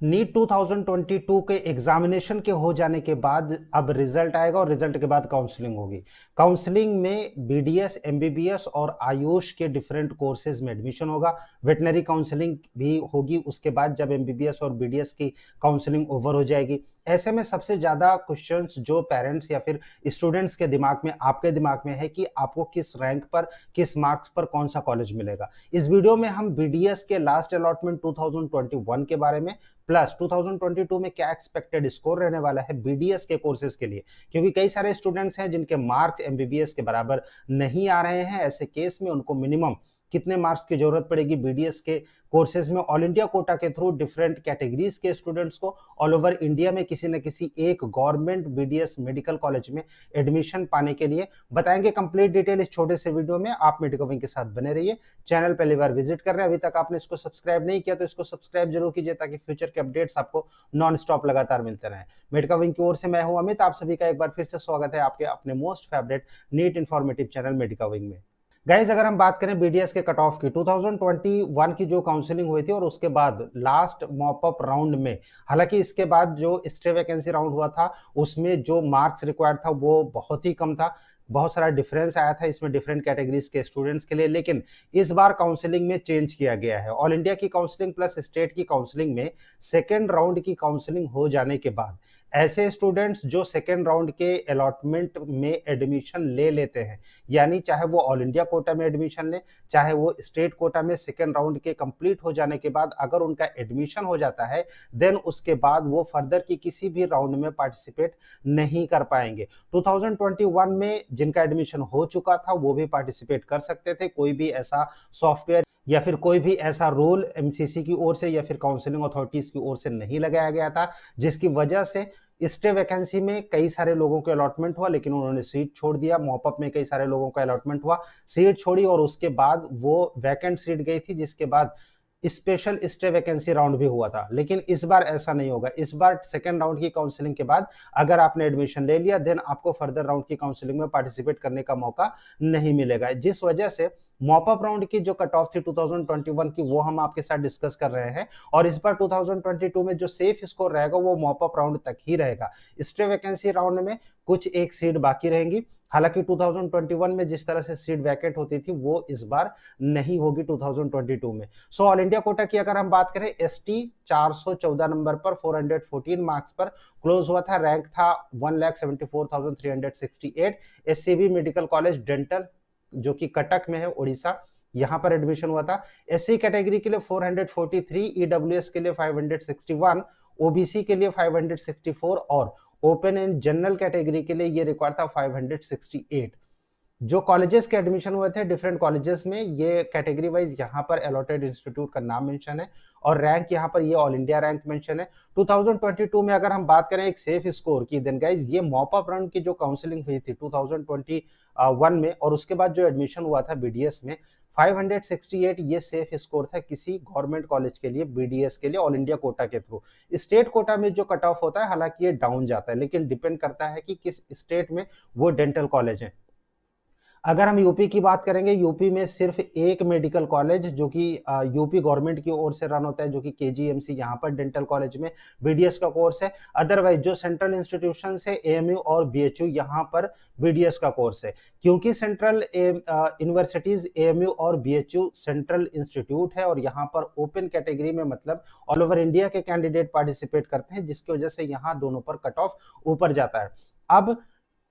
NEET 2022 के examination के हो जाने के बाद अब रिजल्ट आएगा और रिजल्ट के बाद काउंसलिंग होगी। काउंसलिंग में बीडीएस, एमबीबीएस और आयुष के डिफरेंट कोर्सेज में एडमिशन होगा। वेटनरी काउंसलिंग भी होगी उसके बाद, जब एमबीबीएस और बीडीएस की काउंसलिंग ओवर हो जाएगी। ऐसे में सबसे ज्यादा क्वेश्चंस जो पेरेंट्स या फिर स्टूडेंट्स के दिमाग में, आपके दिमाग में है कि आपको किस रैंक पर, किस मार्क्स पर कौन सा कॉलेज मिलेगा। इस वीडियो में हम बीडीएस के लास्ट अलॉटमेंट 2021 के बारे में, प्लस 2022 में क्या एक्सपेक्टेड स्कोर रहने वाला है बीडीएस के कोर्सेज के लिए, क्योंकि कई सारे स्टूडेंट्स हैं जिनके मार्क्स एमबीबीएस के बराबर नहीं आ रहे हैं। ऐसे केस में उनको मिनिमम कितने मार्क्स की जरूरत पड़ेगी बीडीएस के कोर्सेज में। ऑल इंडिया कोटा के थ्रू डिफरेंट कैटेगरीज के स्टूडेंट्स को ऑल ओवर इंडिया में किसी न किसी एक गवर्नमेंट बीडीएस मेडिकल कॉलेज में एडमिशन पाने के लिए बताएंगे। कंप्लीट डिटेल इस छोटे से वीडियो में। आप मेडिकविंग के साथ बने रहिए। चैनल पहली बार विजिट कर रहे हैं, अभी तक आपने इसको सब्सक्राइब नहीं किया तो इसको सब्सक्राइब जरूर कीजिए, ताकि फ्यूचर के अपडेट्स आपको नॉन स्टॉप लगातार मिलते रहे। मेडिकविंग की ओर से मैं हूं अमित, आप सभी का एक बार फिर से स्वागत है आपके अपने most favourite NEET informative channel Medicwing में। गाइज, अगर हम बात करें बीडीएस के कट ऑफ की, 2021 की जो काउंसलिंग हुई थी और उसके बाद लास्ट मॉप अप राउंड में, हालांकि इसके बाद जो स्टे वैकेंसी राउंड हुआ था उसमें जो मार्क्स रिक्वायर्ड था वो बहुत ही कम था। बहुत सारा डिफरेंस आया था इसमें डिफरेंट कैटेगरीज के स्टूडेंट्स के लिए। लेकिन इस बार काउंसलिंग में चेंज किया गया है। ऑल इंडिया की काउंसलिंग प्लस स्टेट की काउंसलिंग में सेकेंड राउंड की काउंसलिंग हो जाने के बाद ऐसे स्टूडेंट्स जो सेकेंड राउंड के अलॉटमेंट में एडमिशन ले लेते हैं, यानी चाहे वो ऑल इंडिया कोटा में एडमिशन ले, चाहे वो स्टेट कोटा में, सेकेंड राउंड के कंप्लीट हो जाने के बाद अगर उनका एडमिशन हो जाता है, देन उसके बाद वो फर्दर की किसी भी राउंड में पार्टिसिपेट नहीं कर पाएंगे। 2021 में जिनका एडमिशन हो चुका था वो भी पार्टिसिपेट कर सकते थे। कोई भी ऐसा सॉफ्टवेयर या फिर कोई भी ऐसा रूल एमसीसी की ओर से या फिर काउंसलिंग अथॉरिटीज की ओर से नहीं लगाया गया था, जिसकी वजह से स्टे वैकेंसी में कई सारे लोगों को अलॉटमेंट हुआ लेकिन उन्होंने सीट छोड़ दिया। मॉपअप में कई सारे लोगों का अलॉटमेंट हुआ, सीट छोड़ी और उसके बाद वो वैकेंट सीट गई थी, जिसके बाद स्पेशल स्टे वैकेंसी राउंड भी हुआ था। लेकिन इस बार ऐसा नहीं होगा। इस बार सेकेंड राउंड की काउंसलिंग के बाद अगर आपने एडमिशन ले लिया, देन आपको फर्दर राउंड की काउंसलिंग में पार्टिसिपेट करने का मौका नहीं मिलेगा, जिस वजह से मॉपअप राउंड की जो कट ऑफ थी 2021 की, वो हम आपके साथ डिस्कस कर रहे हैं। और इस बार 2022 में जो सेफ स्कोर रहेगा वो मॉपअप राउंड तक ही रहेगा। स्टे वैकेंसी राउंड में कुछ एक सीट बाकी रहेंगी। हालांकि 2021 में जिस तरह से सीट वैकेंट होती थी वो इस बार नहीं होगी 2022 में। सो ऑल इंडिया कोटा की अगर हम बात करें, एसटी 414 नंबर पर 414 मार्क्स पर क्लोज हुआ था। रैंक था 1,74,368। एससीबी मेडिकल कॉलेज डेंटल जो कि कटक में है, उड़ीसा, यहां पर एडमिशन हुआ था। एससी कैटेगरी के लिए 443, ईडब्ल्यूएस के लिए 561, ओबीसी के लिए 564 और ओपन एंड जनरल कैटेगरी के लिए ये रिक्वायर था 568। जो कॉलेजेस के एडमिशन हुए थे डिफरेंट कॉलेजेस में, ये कैटेगरी वाइज यहाँ पर अलॉटेड इंस्टीट्यूट का नाम मेंशन है और रैंक यहाँ पर ये ऑल इंडिया रैंक मेंशन है। 2022 में अगर हम बात करें एक सेफ स्कोर की, देन गाइज ये मॉप अप राउंड की जो काउंसलिंग हुई थी 2021 में और उसके बाद जो एडमिशन हुआ था बीडीएस में, 568 ये सेफ स्कोर था किसी गवर्नमेंट कॉलेज के लिए, बीडीएस के लिए ऑल इंडिया कोटा के थ्रू। स्टेट कोटा में जो कट ऑफ होता है हालांकि ये डाउन जाता है, लेकिन डिपेंड करता है कि किस स्टेट में वो डेंटल कॉलेज है। अगर हम यूपी की बात करेंगे, यूपी में सिर्फ एक मेडिकल कॉलेज जो कि यूपी गवर्नमेंट की ओर से रन होता है, जो कि केजीएमसी, यहाँ पर डेंटल कॉलेज में बीडीएस का कोर्स है। अदरवाइज जो सेंट्रल इंस्टीट्यूशन है एएमयू और बीएचयू, यहाँ पर बीडीएस का कोर्स है। क्योंकि सेंट्रल यूनिवर्सिटीज एएमयू और बीएचयू सेंट्रल इंस्टीट्यूट है और यहाँ पर ओपन कैटेगरी में, मतलब ऑल ओवर इंडिया के कैंडिडेट पार्टिसिपेट करते हैं, जिसकी वजह से यहाँ दोनों पर कट ऑफ ऊपर जाता है। अब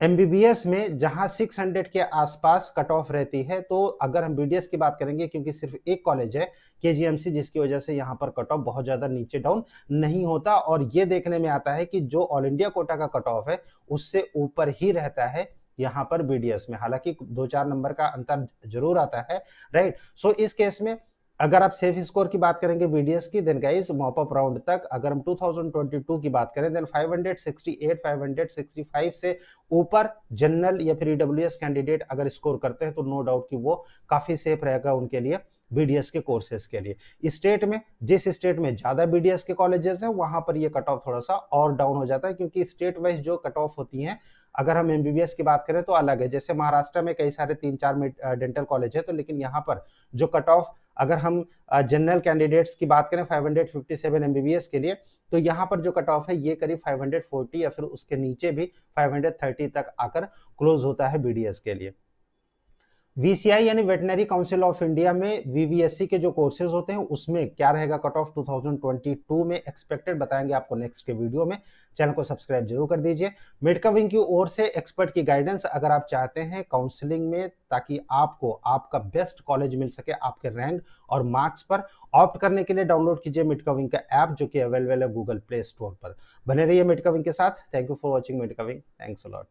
एमबीबीएस में जहां 600 के आसपास कट ऑफ रहती है, तो अगर हम बीडीएस की बात करेंगे, क्योंकि सिर्फ एक कॉलेज है केजीएमसी, जिसकी वजह से यहां पर कट ऑफ बहुत ज्यादा नीचे डाउन नहीं होता। और ये देखने में आता है कि जो ऑल इंडिया कोटा का कट ऑफ है उससे ऊपर ही रहता है यहाँ पर बीडीएस में। हालांकि 2-4 नंबर का अंतर जरूर आता है, राइट। सो इस केस में अगर आप सेफ स्कोर की बात करेंगे बीडीएस की, then guys mop up round तक अगर हम 2022 की बात करें, देन 568 565 से ऊपर जनरल या फिर ईडब्ल्यूएस कैंडिडेट अगर स्कोर करते हैं तो नो डाउट कि वो काफी सेफ रहेगा उनके लिए। बीडीएस के कोर्सेज के लिए। स्टेट में, जिस स्टेट में ज़्यादा बीडीएस के कॉलेजेस हैं वहाँ पर ये कट ऑफ थोड़ा सा और डाउन हो जाता है, क्योंकि स्टेट वाइज जो कट ऑफ होती हैं, अगर हम एमबीबीएस की बात करें तो अलग है। जैसे महाराष्ट्र में कई सारे 3-4 डेंटल कॉलेज है, तो लेकिन यहाँ पर जो कट ऑफ, अगर हम जनरल कैंडिडेट्स की बात करें 557 एमबीबीएस के लिए, तो यहाँ पर जो कट ऑफ है ये करीब 540 या फिर उसके नीचे भी 530 तक आकर क्लोज होता है बीडीएस के लिए। वीसीआई यानी वेटनरी काउंसिल ऑफ इंडिया में वीवीएससी के जो कोर्सेज होते हैं उसमें क्या रहेगा कट ऑफ 2022 में एक्सपेक्टेड, बताएंगे आपको नेक्स्ट के वीडियो में। चैनल को सब्सक्राइब जरूर कर दीजिए। मेडकाविंग की ओर से एक्सपर्ट की गाइडेंस अगर आप चाहते हैं काउंसलिंग में, ताकि आपको आपका बेस्ट कॉलेज मिल सके आपके रैंक और मार्क्स पर, ऑप्ट करने के लिए डाउनलोड कीजिए मेडकाविंग का ऐप, जो कि अवेलेबल है गूगल प्ले स्टोर पर। बने रहिए मेडकाविंग के साथ। Thank you for watching Medicwing. Thanks a lot.